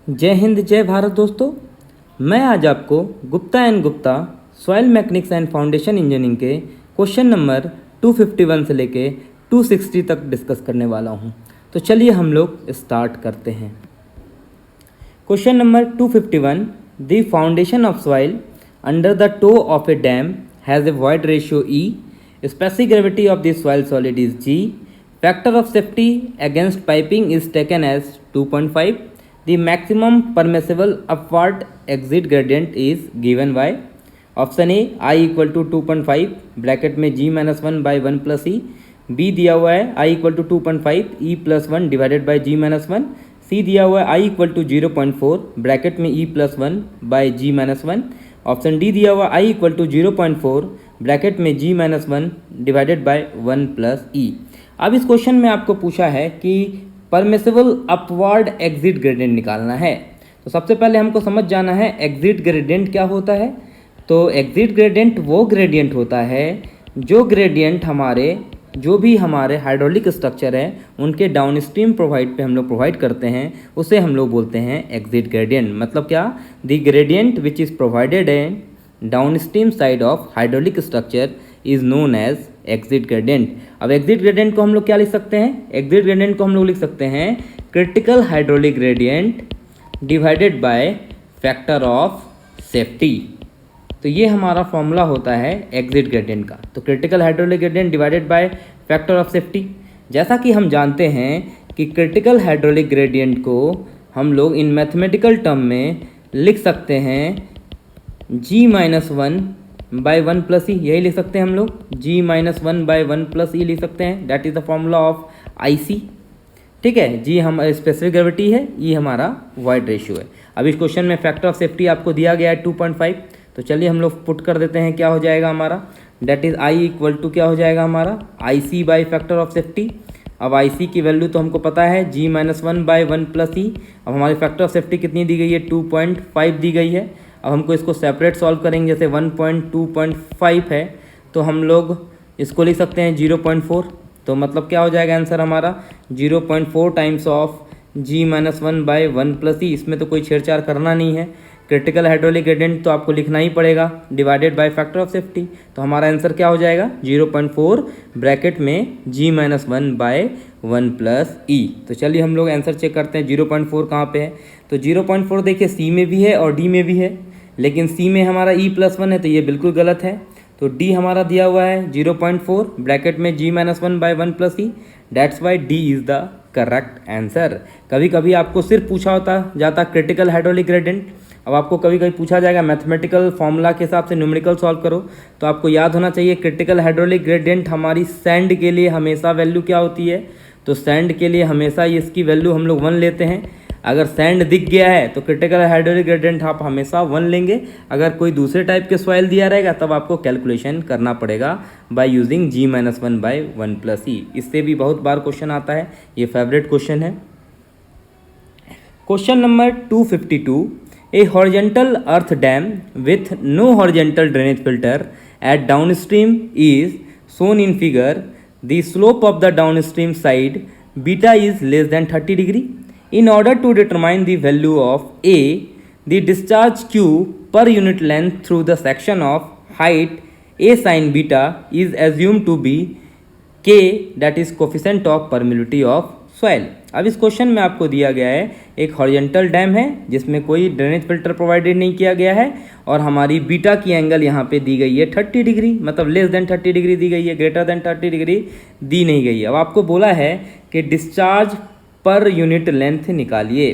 जय हिंद जय भारत दोस्तों। मैं आज आपको Gupta and Gupta soil mechanics and foundation engineering के क्वेश्चन नंबर 251 से लेके 260 तक डिस्कस करने वाला हूं। तो चलिए हम लोग स्टार्ट करते हैं। Question number 251, the foundation of soil under the toe of a dam has a void ratio e, specific gravity of the soil solid is G, factor of safety against piping is taken as 2.5, the maximum permissible upward exit gradient is given by option A I equal to 2.5 bracket में G minus 1 by 1 plus e, B दिया हुआ है I equal to 2.5 E plus 1 divided by G minus 1, C दिया हुआ है I equal to 0.4 bracket में E plus 1 by G minus 1, option D दिया हुआ I इक्वल टू 0.4 ब्रैकेट में G minus 1 divided by 1 plus e. अब इस question में आपको पूछा है कि परमिसिबल अपवर्ड एग्जिट ग्रेडियंट निकालना है। तो सबसे पहले हमको समझ जाना है एग्जिट ग्रेडियंट क्या होता है। तो एग्जिट ग्रेडियंट वो ग्रेडियंट होता है जो ग्रेडियंट जो भी हमारे हाइड्रोलिक स्ट्रक्चर है उनके डाउनस्ट्रीम प्रोवाइड पे हम लोग प्रोवाइड करते हैं, उसे हम लोग बोलते हैं एग्जिट ग्रेडियंट। मतलब क्या, the gradient which is provided in downstream side of hydraulic structure is known as exit gradient. अब एग्जिट ग्रेडियंट को हम लोग क्या लिख सकते हैं? एग्जिट ग्रेडियंट को हम लोग लिख सकते हैं critical hydraulic gradient divided by factor of safety. तो ये हमारा फॉर्मूला होता है एग्जिट ग्रेडियंट का। तो critical hydraulic gradient divided by factor of safety. जैसा कि हम जानते हैं कि क्रिटिकल हाइड्रोलिक ग्रेडियंट को हम लोग इन मैथमेटिकल टर्म में लिख सकते हैं G माइनस 1 बाई 1 प्लस ई, यही लिख सकते हैं हम लोग। G माइनस 1 बाई 1 प्लस ई लिख सकते हैं। That is the formula of IC। ठीक है, G हम स्पेसिफिक ग्रेविटी है, E हमारा वॉइड रेशियो है। अब इस क्वेश्चन में फैक्टर ऑफ सेफ्टी आपको दिया गया है 2.5। तो चलिए हम लोग पुट कर देते हैं, क्या हो जाएगा हमारा। That is I equal to क्या हो जाएगा हमारा IC by factor of safety. अब IC की वैल्यू तो हमको पता है G minus 1 by 1 plus e. अब हमारी फैक्टर ऑफ सेफ्टी कितनी दी गई है? 2.5 दी गई है। अब हमको इसको सेपरेट सॉल्व करेंगे, जैसे 1.2.5 है तो हम लोग इसको लिख सकते हैं 0.4। तो मतलब क्या हो जाएगा आंसर हमारा 0.4 times of G minus 1 by 1 plus E. इसमें तो कोई छेड़छाड़ करना नहीं है। क्रिटिकल हाइड्रोलिक ग्रेडियंट तो आपको लिखना ही पड़ेगा divided by factor of safety. तो हमारा आंसर क्या हो जाएगा 0.4 ब्रैकेट में G माइनस 1 बाय 1 प्लस ई। तो चलिए हम लोग आंसर चेक करते हैं 0.4 कहाँ पे है। तो 0.4 देखिए C में भी है और D में भी है, लेकिन C में हमारा E प्लस 1 है तो ये बिल्कुल गलत है। तो D हमारा दिया हुआ है 0.4 ब्रैकेट में G minus 1 by 1 plus E. That's why D is the correct answer. कभी कभी आपको सिर्फ पूछा होता जाता क्रिटिकल हाइड्रोलिक ग्रेडियंट। अब आपको कभी कभी पूछा जाएगा मैथमेटिकल फॉर्मूला के हिसाब से न्यूमेरिकल सॉल्व करो, तो आपको याद होना चाहिए क्रिटिकल हाइड्रोलिक ग्रेडियंट हमारी सैंड के लिए हमेशा वैल्यू क्या होती है। तो सैंड के लिए हमेशा इसकी वैल्यू हम लोग 1 लेते हैं। अगर सैंड दिख गया है तो क्रिटिकल हाइड्रोलिक ग्रेडियंट आप हमेशा 1 लेंगे। अगर कोई दूसरे टाइप के सॉइल दिया रहेगा तब आपको कैलकुलेशन करना पड़ेगा by using G minus 1 by 1 plus e. इससे भी बहुत बार क्वेश्चन आता है, ये फेवरेट क्वेश्चन है। Question number 252, a horizontal earth dam with no horizontal drainage filter at downstream is shown in figure. The slope of the downstream side beta is less than 30 degree. In order to determine the value of A, the discharge Q per unit length through the section of height A sin beta is assumed to be K, that is coefficient of permeability of soil. अब इस question में आपको दिया गया है एक horizontal dam है जिसमें कोई ड्रेनेज फिल्टर प्रोवाइडेड नहीं किया गया है और हमारी बीटा की एंगल यहाँ पे दी गई है 30 डिग्री, मतलब लेस देन 30 डिग्री दी गई है, ग्रेटर देन 30 डिग्री दी नहीं गई है। अब आपको बोला है कि डिस्चार्ज पर यूनिट लेंथ निकालिए।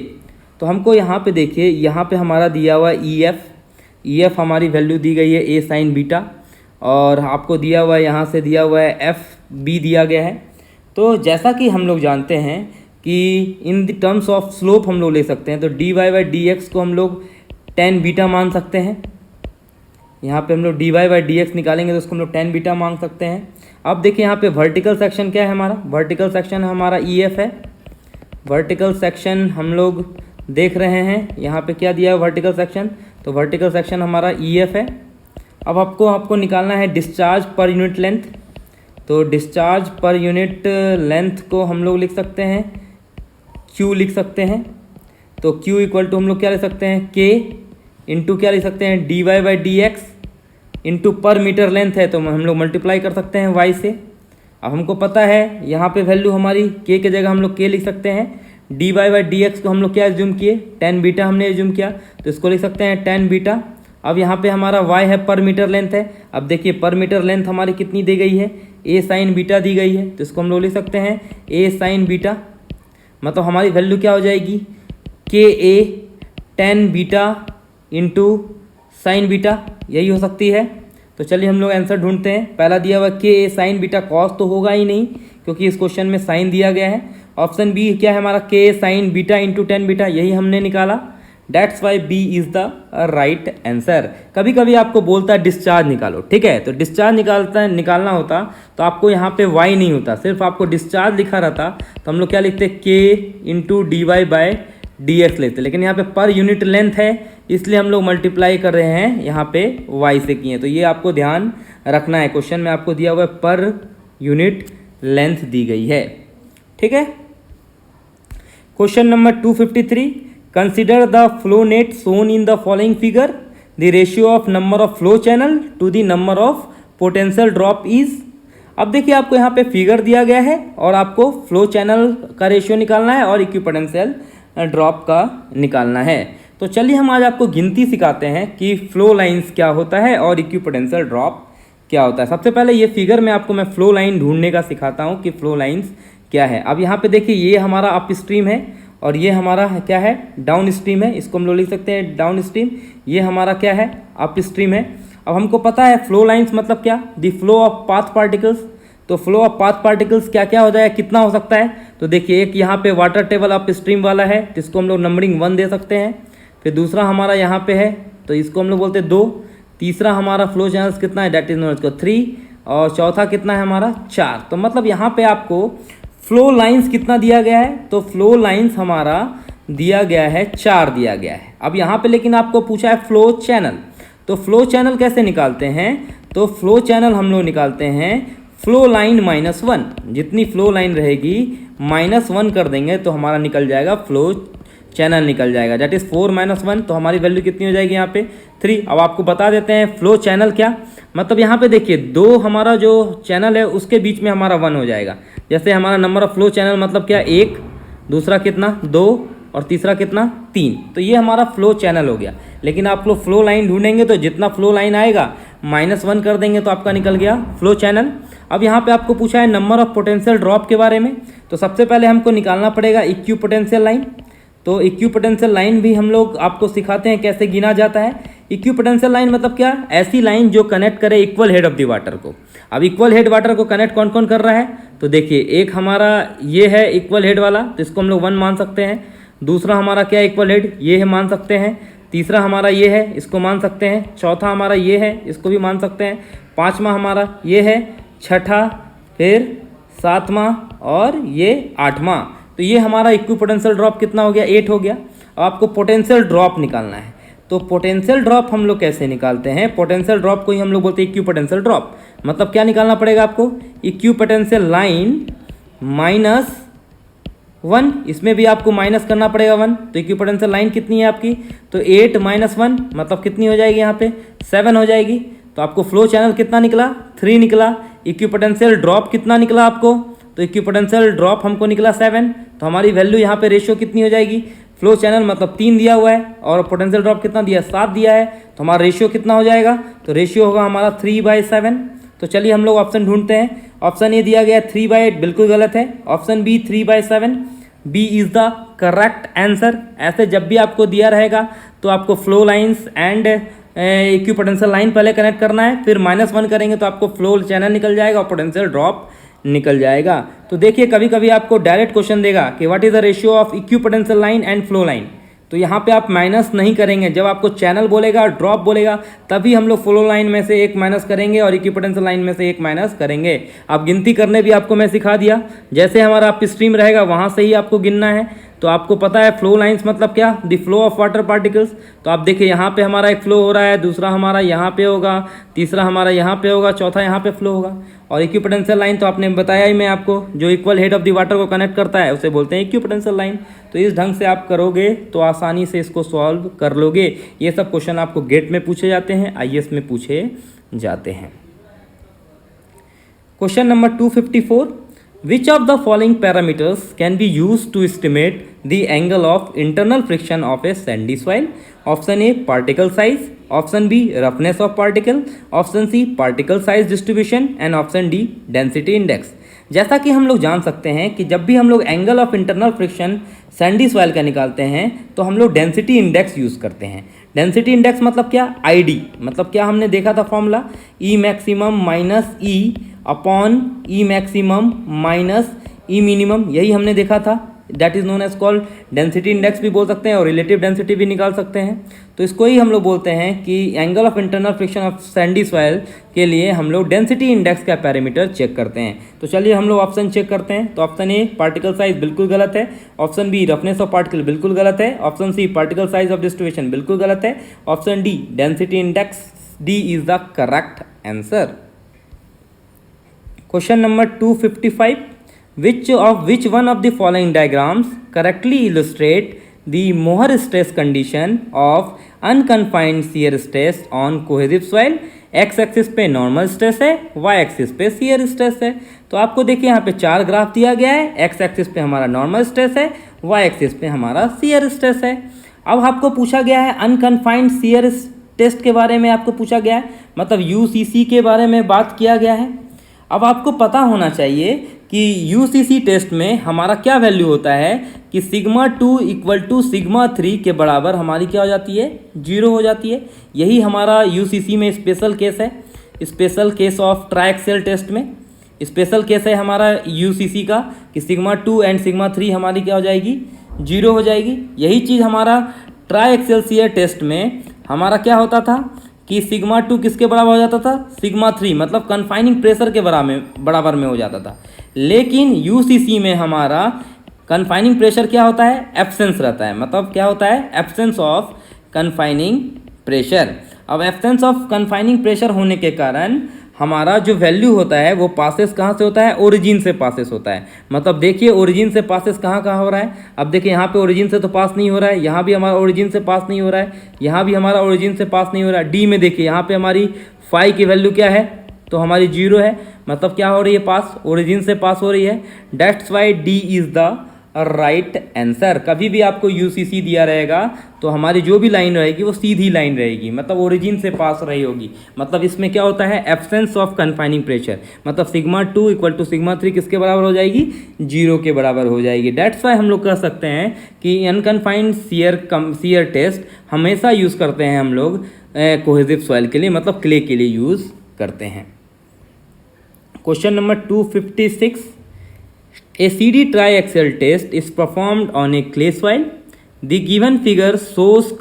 तो हमको यहाँ पे देखिए, यहाँ पे हमारा दिया हुआ EF हमारी वैल्यू दी गई है A साइन बीटा, और आपको दिया हुआ है यहाँ से दिया हुआ है FB दिया गया है। तो जैसा कि हम लोग जानते हैं कि in the terms of slope हम लोग ले सकते हैं, तो dy बाई dx को हम लोग tan बीटा मान सकते हैं। यहाँ पे हम लोग dy बाई dx निकालेंगे तो उसको हम लोग tan बीटा मान सकते हैं। अब देखिए यहाँ पे वर्टिकल सेक्शन क्या है हमारा, वर्टिकल सेक्शन हमारा EF है। वर्टिकल सेक्शन हम लोग देख रहे हैं, यहाँ पे क्या दिया है वर्टिकल सेक्शन, तो वर्टिकल सेक्शन हमारा EF है। अब आपको निकालना है डिस्चार्ज पर यूनिट लेंथ। तो डिस्चार्ज पर यूनिट लेंथ को हम लोग लिख सकते हैं Q लिख सकते हैं। तो Q इक्वल टू हम लोग क्या ले सकते हैं, K इंटू क्या ले सकते हैं, dy by d x into पर मीटर लेंथ है तो हम लोग मल्टीप्लाई कर सकते हैं y से। अब हमको पता है यहाँ पे वैल्यू हमारी k के जगह हम लोग k लिख सकते हैं, dy बाई डी एक्स को हम लोग क्या एज्यूम किए, tan बीटा हमने एज्यूम किया तो इसको लिख सकते हैं tan बीटा। अब यहाँ पे हमारा y है पर मीटर लेंथ है। अब देखिए पर मीटर लेंथ हमारी कितनी दी गई है, a साइन बीटा दी गई है तो इसको हम लोग लिख सकते हैं a साइन बीटा। मतलब हमारी वैल्यू क्या हो जाएगी, के ए tan beta into sine beta, यही हो सकती है। तो चलिए हम लोग आंसर ढूंढते हैं। पहला दिया हुआ के ए साइन बीटा, कॉस तो होगा ही नहीं क्योंकि इस क्वेश्चन में साइन दिया गया है। ऑप्शन बी क्या है हमारा, के a sine beta into tan बीटा, यही हमने निकाला। That's why B is the right answer. कभी कभी आपको बोलता है डिस्चार्ज निकालो, ठीक है, तो डिस्चार्ज निकालना होता तो आपको यहाँ पे y नहीं होता, सिर्फ आपको डिस्चार्ज लिखा रहता तो हम लोग क्या लिखते, k into d y by d x लेते। लेकिन यहाँ पे पर यूनिट लेंथ है इसलिए हम लोग मल्टीप्लाई कर रहे हैं यहाँ पे y से किए। तो ये आपको ध्यान रखना है, क्वेश्चन में आपको दिया हुआ है पर यूनिट लेंथ दी गई है, ठीक है। Question number 253, consider the flow net shown in the following figure, the ratio of number of flow channel to the number of potential drop is. अब देखिए आपको यहाँ पे फिगर दिया गया है और आपको फ्लो चैनल का रेशियो निकालना है और इक्विपोटेंशियल ड्रॉप का निकालना है। तो चलिए हम आज आपको गिनती सिखाते हैं कि फ्लो लाइंस क्या होता है और इक्विपोटेंशियल ड्रॉप क्या होता है। सबसे पहले ये फिगर में आपको मैं फ्लो लाइन ढूंढने का सिखाता हूँ कि फ्लो लाइंस क्या है। अब यहाँ पे देखिए ये हमारा अप स्ट्रीम है और ये हमारा क्या है, डाउन स्ट्रीम है, इसको हम लोग लिख सकते हैं डाउन स्ट्रीम। ये हमारा क्या है, अप स्ट्रीम है। अब हमको पता है फ्लो लाइंस मतलब क्या, the flow of path particles. तो फ्लो ऑफ पाथ पार्टिकल्स क्या क्या हो जाएगा, कितना हो सकता है, तो देखिए एक यहाँ पे वाटर टेबल अप स्ट्रीम वाला है जिसको हम लोग नंबरिंग 1 दे सकते हैं। फिर दूसरा हमारा यहाँ पे है तो इसको हम लोग बोलते हैं 2। तीसरा हमारा फ्लो चैनल्स कितना है, दैट इज नोन इसको 3। और चौथा कितना है हमारा 4। तो मतलब यहाँ पे आपको फ्लो लाइंस कितना दिया गया है, तो फ्लो लाइंस हमारा दिया गया है 4 दिया गया है। अब यहाँ पे लेकिन आपको पूछा है फ्लो चैनल, तो फ्लो चैनल कैसे निकालते हैं, तो फ्लो चैनल हम लोग निकालते हैं फ्लो लाइन -1, जितनी फ्लो लाइन रहेगी -1 कर देंगे तो हमारा निकल जाएगा फ्लो चैनल निकल जाएगा, दैट इज़ 4 - 1। तो हमारी वैल्यू कितनी हो जाएगी यहाँ पे 3। अब आपको बता देते हैं फ्लो चैनल क्या, मतलब यहाँ पे देखिए 2 हमारा जो चैनल है उसके बीच में हमारा 1 हो जाएगा। जैसे हमारा नंबर ऑफ फ्लो चैनल मतलब क्या, 1, दूसरा कितना 2 और तीसरा कितना 3। तो ये हमारा फ्लो चैनल हो गया। लेकिन आप लोग फ्लो लाइन ढूंढेंगे तो जितना फ्लो लाइन आएगा -1 कर देंगे तो आपका निकल गया फ्लो चैनल। अब यहाँ पे आपको पूछा है नंबर ऑफ पोटेंशियल ड्रॉप के बारे में, तो सबसे पहले हमको निकालना पड़ेगा इक्विपोटेंशियल लाइन। तो इक्विपोटेंशियल लाइन भी हम लोग आपको सिखाते हैं कैसे गिना जाता है। इक्विपोटेंशियल लाइन मतलब क्या, ऐसी लाइन जो कनेक्ट करे equal head of the water को। अब इक्वल हेड वाटर को कनेक्ट कौन कौन कर रहा है, तो देखिए एक हमारा ये है इक्वल हेड वाला तो इसको हम लोग 1 मान सकते हैं। दूसरा हमारा क्या इक्वल हेड, ये है, मान सकते हैं। तीसरा हमारा ये है, इसको मान सकते हैं। चौथा हमारा ये है, इसको भी मान सकते हैं। पाँचवा हमारा ये है, छठा, फिर 7वां और ये 8वां। तो ये हमारा इक्विपोटेंशियल ड्रॉप कितना हो गया, 8 हो गया। अब आपको पोटेंशियल ड्रॉप निकालना है। तो पोटेंशियल ड्रॉप हम लोग कैसे निकालते हैं, पोटेंशियल ड्रॉप को ही हम लोग बोलते हैं इक्विपोटेंशियल ड्रॉप। मतलब क्या निकालना पड़ेगा आपको, इक्विपोटेंशियल लाइन -1, इसमें भी आपको माइनस करना पड़ेगा 1। तो इक्विपोटेंशियल लाइन कितनी है आपकी, तो 8 - 1 मतलब कितनी हो जाएगी यहाँ पे 7 हो जाएगी। तो आपको फ्लो चैनल कितना निकला, 3 निकला। इक्विपोटेंशियल ड्रॉप कितना निकला आपको, तो इक्विपोटेंशियल ड्रॉप हमको निकला 7। तो हमारी वैल्यू यहाँ पे रेशियो कितनी हो जाएगी, फ्लो चैनल मतलब 3 दिया हुआ है और पोटेंशियल ड्रॉप कितना दिया, 7 दिया है। तो हमारा रेशियो कितना हो जाएगा, तो रेशियो होगा हमारा 3/7। तो चलिए हम लोग ऑप्शन ढूंढते हैं। ऑप्शन ए दिया गया 3/8, बिल्कुल गलत है। Option B 3/7, B is the correct answer. ऐसे जब भी आपको दिया रहेगा तो आपको flow lines and equipotential line पहले कनेक्ट करना है, फिर -1 करेंगे तो आपको फ्लो चैनल निकल जाएगा और पोटेंशियल ड्रॉप निकल जाएगा। तो देखिए कभी कभी आपको डायरेक्ट क्वेश्चन देगा कि what is the ratio of equipotential line and flow line. तो यहाँ पे आप माइनस नहीं करेंगे, जब आपको चैनल बोलेगा ड्रॉप बोलेगा तभी हम लोग फ्लो लाइन में से 1 माइनस करेंगे और इक्विपोटेंशियल लाइन में से 1 माइनस करेंगे। अब गिनती करने भी आपको मैं सिखा दिया, जैसे हमारा अप स्ट्रीम रहेगा वहाँ से ही आपको गिनना है। तो आपको पता है फ्लो लाइंस मतलब क्या, the flow of water particles. तो आप देखिए यहाँ पे हमारा एक फ्लो हो रहा है, दूसरा हमारा यहाँ पे होगा, तीसरा हमारा यहाँ पे होगा, चौथा यहाँ पे फ्लो होगा। और इक्विपोटेंशियल लाइन तो आपने बताया ही मैं आपको, जो equal head of the water को कनेक्ट करता है उसे बोलते हैं इक्विपोटेंशियल लाइन। तो इस ढंग से आप करोगे तो आसानी से इसको सॉल्व कर लोगे। ये सब क्वेश्चन आपको गेट में पूछे जाते हैं, आईएएस में पूछे जाते हैं। Question number 254, which of the following parameters can be used to estimate the angle of internal friction of a sandy soil? Option A, particle size. Option B, roughness of particle. Option C, particle size distribution. And option D, density index. जैसा कि हम लोग जान सकते हैं कि जब भी हम लोग angle of internal friction Sandy soil का निकालते हैं तो हम लोग डेंसिटी इंडेक्स यूज़ करते हैं। डेंसिटी इंडेक्स मतलब क्या, आईडी मतलब क्या, हमने देखा था formula e maximum minus e upon e maximum minus e minimum, यही हमने देखा था। That is known as called density index भी बोल सकते हैं और रिलेटिव डेंसिटी भी निकाल सकते हैं। तो इसको ही हम लोग बोलते हैं कि angle of internal friction of Sandy soil के लिए हम लोग डेंसिटी इंडेक्स का पैरामीटर चेक करते हैं। तो चलिए हम लोग ऑप्शन चेक करते हैं। तो ऑप्शन ए पार्टिकल साइज बिल्कुल गलत है, option B roughness of particle बिल्कुल गलत है, option C particle size of distribution बिल्कुल गलत है, option D density index, D is the correct answer. Question number 255, which one of the following diagrams correctly illustrate the Mohr stress condition of unconfined shear stress on cohesive soil? X axis पे normal stress है, Y axis पे shear stress है। तो आपको देखिए यहाँ पे 4 graph दिया गया है, एक्स एक्सिस पे हमारा नॉर्मल स्ट्रेस है, वाई एक्सिस पे हमारा शियर स्ट्रेस है। अब आपको पूछा गया है अनकन्फाइंड शियर टेस्ट के बारे में, आपको पूछा गया है मतलब यूसीसी के बारे में बात किया गया है। अब आपको पता होना चाहिए कि यूसीसी टेस्ट में हमारा क्या वैल्यू होता है कि सिग्मा 2 इक्वल टू सिग्मा 3 के बराबर हमारी क्या हो जाती है, 0 हो जाती है। यही हमारा यूसीसी में स्पेशल केस है, स्पेशल केस ऑफ ट्राइएक्सियल टेस्ट में स्पेशल केस है हमारा यूसीसी का कि सिग्मा 2 एंड सिग्मा 3 हमारी क्या हो जाएगी, 0 हो जाएगी। यही चीज़ हमारा ट्राइएक्सियल शियर टेस्ट में हमारा क्या होता था कि सिग्मा 2 किसके बराबर हो जाता था, सिग्मा 3 मतलब कन्फाइनिंग प्रेशर के बराबर में हो जाता था। लेकिन यूसीसी में हमारा कन्फाइनिंग प्रेशर क्या होता है, एब्सेंस रहता है, मतलब क्या होता है, एब्सेंस ऑफ कन्फाइनिंग प्रेशर। अब एब्सेंस ऑफ कन्फाइनिंग प्रेशर होने के कारण हमारा जो वैल्यू होता है वो पासेस कहाँ से होता है, ओरिजिन से पासेस होता है। मतलब देखिए ओरिजिन से पासेस कहाँ कहाँ हो रहा है। अब देखिए यहाँ पे ओरिजिन से तो पास नहीं हो रहा है, यहाँ भी हमारा ओरिजिन से पास नहीं हो रहा है, यहाँ भी हमारा ओरिजिन से पास नहीं हो रहा है। डी में देखिए यहाँ पे हमारी फाई की वैल्यू क्या है, तो हमारी 0 है, मतलब क्या हो रही है, पास, ओरिजिन से पास हो रही है। That's why D is the right answer. कभी भी आपको यूसीसी दिया रहेगा तो हमारी जो भी लाइन रहेगी वो सीधी लाइन रहेगी, मतलब ओरिजिन से पास रही होगी। मतलब इसमें क्या होता है, एब्सेंस ऑफ कन्फाइनिंग प्रेशर, मतलब सिग्मा 2 इक्वल टू सिग्मा 3 किसके बराबर हो जाएगी, 0 के बराबर हो जाएगी। डेट्स वाई हम लोग कह सकते हैं कि अनकन्फाइंड शियर टेस्ट हमेशा यूज़ करते हैं हम लोग कोहेसिव सॉइल के लिए, मतलब क्ले के लिए यूज़ करते हैं। Question number 256, a CD triaxial test is performed on a clay soil. The given figure shows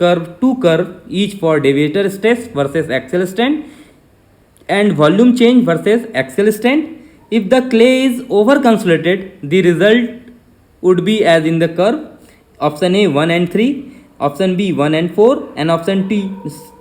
two curves each for deviator stress versus axial strain and volume change versus axial strain. If the clay is over consolidated, the result would be as in the curve. Option A 1 and 3, option B 1 and 4 and option D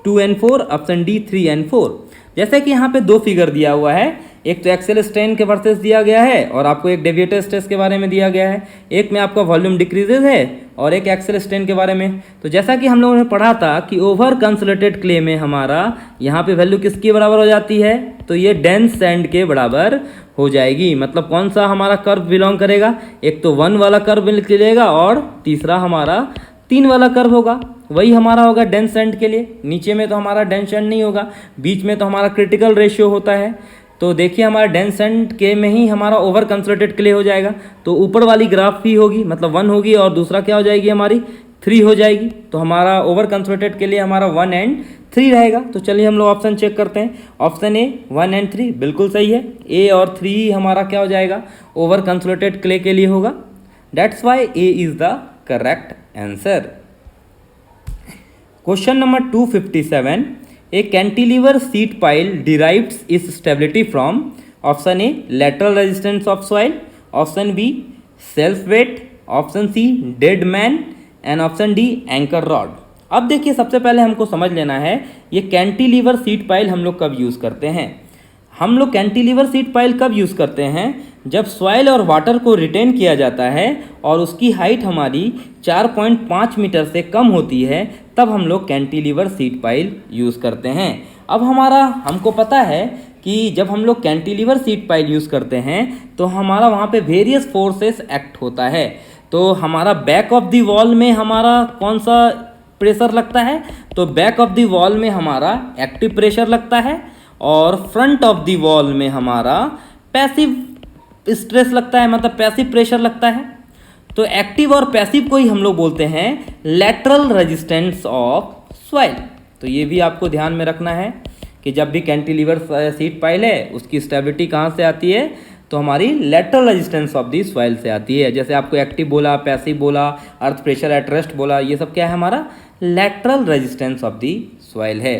2 and 4, option D 3 and 4। जैसे कि यहाँ पे 2 figure दिया हुआ है, एक तो Excel strain के वर्सेस दिया गया है और आपको एक डेविएटर स्ट्रेस के बारे में दिया गया है। एक में आपका वॉल्यूम डिक्रीजेज है और एक एक्सेल स्ट्रेन के बारे में। तो जैसा कि हम लोगों ने पढ़ा था कि ओवर कंसोलिडेटेड क्ले में हमारा यहाँ पे वैल्यू किसके बराबर हो जाती है, तो ये डेंस सैंड के बराबर हो जाएगी। मतलब कौन सा हमारा कर्व बिलोंग करेगा, एक तो 1 वाला कर्व निकलेगा और तीसरा हमारा 3 वाला कर्व होगा, वही हमारा होगा डेंस सैंड के लिए। नीचे में तो हमारा डेंस सैंड नहीं होगा, बीच में तो हमारा क्रिटिकल रेशियो होता है। तो देखिए हमारा डेंस सैंड के में ही हमारा ओवर कंसोलिडेटेड क्ले हो जाएगा, तो ऊपर वाली ग्राफ भी होगी, मतलब 1 होगी और दूसरा क्या हो जाएगी हमारी 3 हो जाएगी। तो हमारा ओवर कंसोलिडेटेड के लिए हमारा 1 एंड 3 रहेगा। तो चलिए हम लोग ऑप्शन चेक करते हैं। ऑप्शन ए 1 एंड 3 बिल्कुल सही है, ए और 3 हमारा क्या हो जाएगा, ओवर कंसोलिडेटेड क्ले के लिए होगा। That's why A is the correct answer. Question number 257, a cantilever sheet pile derives its stability from option A lateral resistance of soil, option B self weight, option C dead man and option D anchor rod. अब देखिए सबसे पहले हमको समझ लेना है ये cantilever seat pile हम लोग कब यूज़ करते हैं। हम लोग कैंटिलीवर सीट पाइल कब यूज़ करते हैं, जब सॉइल और वाटर को रिटेन किया जाता है और उसकी हाइट हमारी 4.5 मीटर से कम होती है, तब हम लोग कैंटिलीवर सीट पाइल यूज़ करते हैं। अब हमको पता है कि जब हम लोग कैंटिलीवर सीट पाइल यूज़ करते हैं तो हमारा वहाँ पे वेरियस फोर्सेस एक्ट होता है। तो हमारा बैक ऑफ द वॉल में हमारा कौन सा प्रेशर लगता है, तो बैक ऑफ द वॉल में हमारा एक्टिव प्रेशर लगता है और फ्रंट ऑफ द वॉल में हमारा पैसिव स्ट्रेस लगता है, मतलब पैसिव प्रेशर लगता है। तो एक्टिव और पैसिव को ही हम लोग बोलते हैं लैटरल रेजिस्टेंस ऑफ सॉइल। तो ये भी आपको ध्यान में रखना है कि जब भी कैंटिलीवर सीट पाइल है उसकी स्टेबिलिटी कहाँ से आती है, तो हमारी lateral resistance of the soil से आती है। जैसे आपको एक्टिव बोला, पैसिव बोला, अर्थ प्रेशर एट रेस्ट बोला, ये सब क्या है, हमारा lateral resistance of the soil है।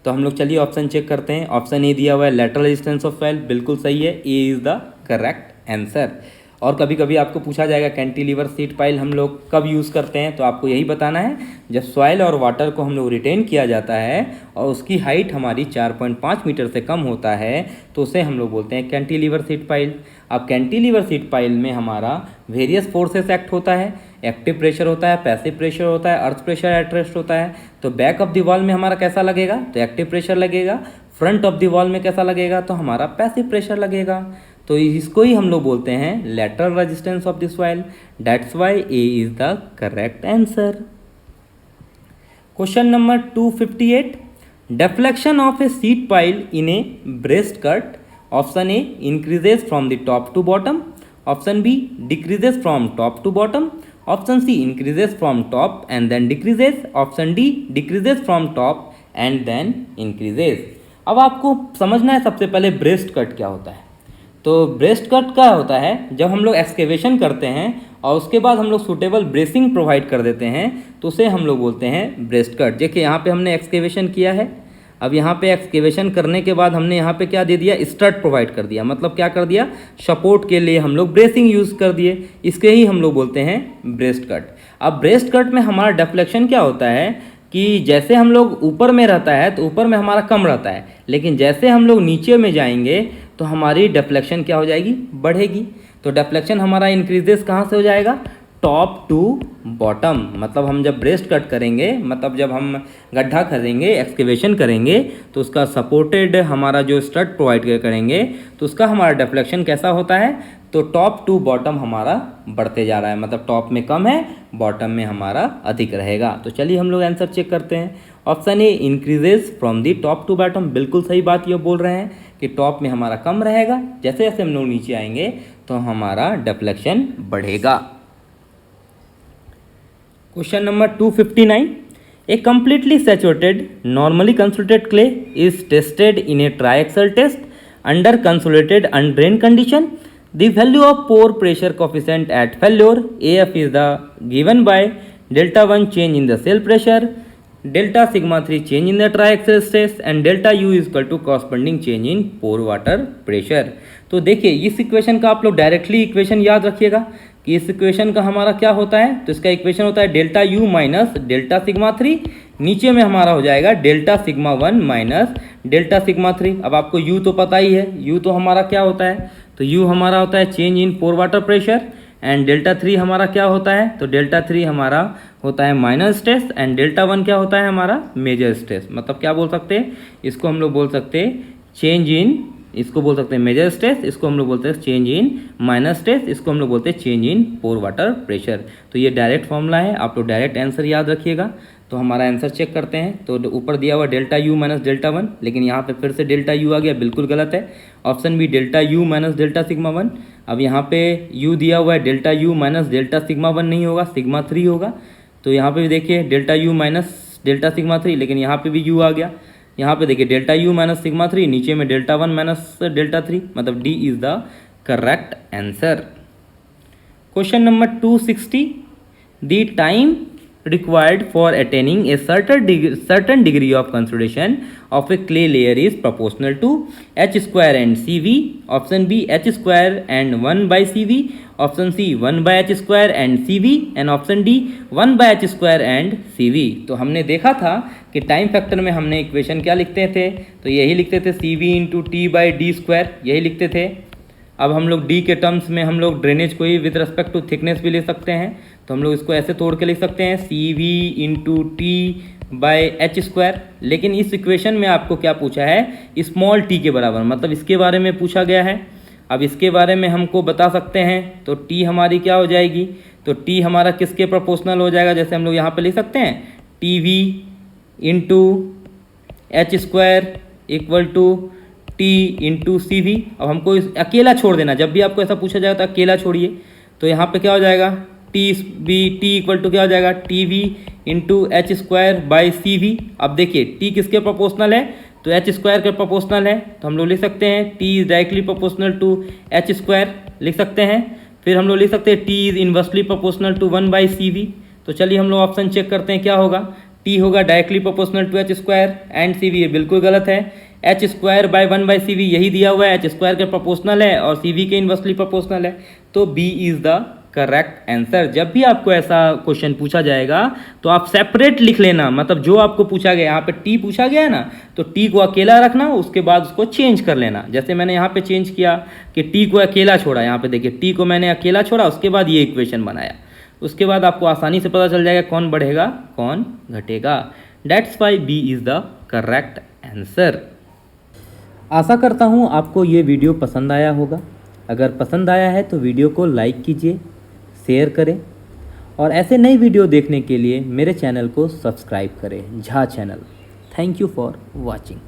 तो हम लोग चलिए ऑप्शन चेक करते हैं। ऑप्शन ए दिया हुआ है लैटरल रेजिस्टेंस ऑफ सॉइल, बिल्कुल सही है, A is the correct answer. और कभी कभी आपको पूछा जाएगा कैंटिलीवर सीट पाइल हम लोग कब यूज़ करते हैं, तो आपको यही बताना है जब सॉइल और वाटर को हम लोग रिटेन किया जाता है और उसकी हाइट हमारी 4.5 मीटर से कम होता है, तो उसे हम लोग बोलते हैं कैंटिलीवर सीट पाइल। अब कैंटिलीवर सीट पाइल में हमारा वेरियस फोर्सेस एक्ट होता है, एक्टिव प्रेशर होता है, पैसिव प्रेशर होता है, अर्थ प्रेशर एट रेस्ट होता है। तो बैक ऑफ द वॉल में हमारा कैसा लगेगा, तो एक्टिव प्रेशर लगेगा। फ्रंट ऑफ द वॉल में कैसा लगेगा, तो हमारा पैसिव प्रेशर लगेगा। तो इसको ही हम लोग बोलते हैं lateral resistance of the soil. That's why A is the correct answer. Question number 258, deflection of a seat pile in a breast cut. Option A increases from the top to bottom. Option B decreases from top to bottom. Option C increases from top and then decreases. Option D decreases from top and then increases. अब आपको समझना है सबसे पहले breast cut क्या होता है। तो ब्रेस्ट कट क्या होता है, जब हम लोग एक्सकेवेशन करते हैं और उसके बाद हम लोग सूटेबल ब्रेसिंग प्रोवाइड कर देते हैं तो उसे हम लोग बोलते हैं ब्रेस्ट कट। देखिए यहाँ पे हमने एक्सकेवेशन किया है, अब यहाँ पे एक्सकेवेशन करने के बाद हमने यहाँ पे क्या दे दिया, स्टड प्रोवाइड कर दिया, मतलब क्या कर दिया, सपोर्ट के लिए हम लोग ब्रेसिंग यूज़ कर दिए, इसके ही हम लोग बोलते हैं ब्रेस्ट कट। अब ब्रेस्ट कट में हमारा डिफ्लेक्शन क्या होता है कि जैसे हम लोग ऊपर में रहता है तो ऊपर में हमारा कम रहता है, लेकिन जैसे हम लोग नीचे में जाएंगे तो हमारी डिफ्लेक्शन क्या हो जाएगी, बढ़ेगी। तो डिफ्लेक्शन हमारा इंक्रीजेस कहाँ से हो जाएगा, टॉप टू बॉटम। मतलब हम जब ब्रेस्ट कट करेंगे, मतलब जब हम गड्ढा करेंगे, एक्सकेवेशन करेंगे, तो उसका सपोर्टेड हमारा जो स्टड प्रोवाइड करेंगे तो उसका हमारा डिफ्लेक्शन कैसा होता है, तो टॉप टू बॉटम हमारा बढ़ते जा रहा है, मतलब टॉप में कम है, बॉटम में हमारा अधिक रहेगा। तो चलिए हम लोग आंसर चेक करते हैं। Option A increases from the top to bottom, बिल्कुल सही बात ये बोल रहे हैं कि टॉप में हमारा कम रहेगा, जैसे जैसे हम लोग नीचे आएंगे तो हमारा डिफ्लेक्शन बढ़ेगा। Question number 259, A completely saturated normally consolidated clay is tested in a triaxial test under consolidated undrained condition. The value of pore pressure coefficient at failure AF is the given by delta 1 change in the cell pressure, delta sigma 3 change in the triaxial stress and delta U is equal to corresponding change in pore water pressure. तो देखिए इस equation का आप लोग directly equation याद रखिएगा कि इस इक्वेशन का हमारा क्या होता है, तो इसका इक्वेशन होता है delta u minus delta sigma 3, नीचे में हमारा हो जाएगा delta sigma 1 minus delta sigma 3। अब आपको यू तो पता ही है, यू तो हमारा क्या होता है, तो यू हमारा होता है change in pore water pressure and delta 3 हमारा क्या होता है, तो डेल्टा 3 हमारा होता है माइनर स्ट्रेस एंड डेल्टा 1 क्या होता है हमारा मेजर स्ट्रेस। मतलब क्या बोल सकते हैं, इसको हम लोग बोल सकते हैं चेंज इन, इसको बोल सकते हैं मेजर स्ट्रेस, इसको हम लोग बोलते हैं चेंज इन माइनर स्ट्रेस, इसको हम लोग बोलते हैं change in pore water pressure. तो ये डायरेक्ट फॉर्मूला है, आप लोग डायरेक्ट आंसर याद रखिएगा। तो हमारा आंसर चेक करते हैं, तो ऊपर दिया हुआ डेल्टा यू माइनस डेल्टा 1, लेकिन यहाँ पे फिर से डेल्टा यू आ गया, बिल्कुल गलत है। Option B delta u minus delta sigma 1, अब यहाँ पे यू दिया हुआ है, delta u minus delta sigma 1 नहीं होगा, सिग्मा 3 होगा। तो यहाँ पे भी देखिए delta u minus delta sigma 3, लेकिन यहाँ पे भी यू आ गया। यहाँ पे देखिए डेल्टा यू माइनस सिग्मा 3, नीचे में डेल्टा 1 माइनस डेल्टा 3, मतलब D is the correct answer. Question number 260, the time required for attaining a certain degree of consolidation of a clay layer is proportional to h square and cv. Option B h square and 1 by cv. Option C 1 by h square and cv. And option D 1 by h square and cv. तो हमने देखा था कि time factor में हमने equation क्या लिखते थे, तो यही लिखते थे cv into T by D square, यही लिखते थे। अब हम लोग डी के टर्म्स में हम लोग ड्रेनेज को ही विद रिस्पेक्ट टू थिकनेस भी ले सकते हैं, तो हम लोग इसको ऐसे तोड़ के लिख सकते हैं C V into T by H square. लेकिन इस इक्वेशन में आपको क्या पूछा है, स्मॉल टी के बराबर, मतलब इसके बारे में पूछा गया है। अब इसके बारे में हमको बता सकते हैं, तो टी हमारी क्या हो जाएगी, तो टी हमारा किसके प्रोपोर्शनल हो जाएगा, जैसे हम लोग यहाँ पे लिख सकते हैं T V into H square equal to T into C V. अब हमको अकेला छोड़ देना, जब भी आपको ऐसा पूछा जाएगा तो अकेला छोड़िए, तो यहाँ पे क्या हो जाएगा टी इक्वल टू क्या हो जाएगा T V into H square by C V. अब देखिए टी किसके प्रोपोर्शनल है, तो एच स्क्वायर के प्रोपोर्शनल है, तो हम लोग लिख सकते हैं T is directly proportional to H square लिख सकते हैं। फिर हम लोग लिख सकते हैं T is inversely proportional to 1 by C V. तो चलिए हम लोग ऑप्शन चेक करते हैं क्या होगा, टी होगा directly proportional to H square and C V, ये बिल्कुल गलत है। H square by 1 by C V यही दिया हुआ है, एच स्क्वायर के प्रोपोर्शनल है और सी वी के इन्वर्सली प्रोपोर्शनल है, तो B is the correct answer. जब भी आपको ऐसा क्वेश्चन पूछा जाएगा तो आप सेपरेट लिख लेना, मतलब जो आपको पूछा गया, यहाँ पे टी पूछा गया है ना, तो टी को अकेला रखना, उसके बाद उसको चेंज कर लेना। जैसे मैंने यहाँ पे चेंज किया कि टी को अकेला छोड़ा, यहाँ पे देखिए टी को मैंने अकेला छोड़ा, उसके बाद ये इक्वेशन बनाया, उसके बाद आपको आसानी से पता चल जाएगा कौन बढ़ेगा कौन घटेगा। That's why B is the correct answer. आशा करता हूँ आपको ये वीडियो पसंद आया होगा। अगर पसंद आया है तो वीडियो को लाइक कीजिए, शेयर करें और ऐसे नई वीडियो देखने के लिए मेरे चैनल को सब्सक्राइब करें, Jha channel. Thank you for watching.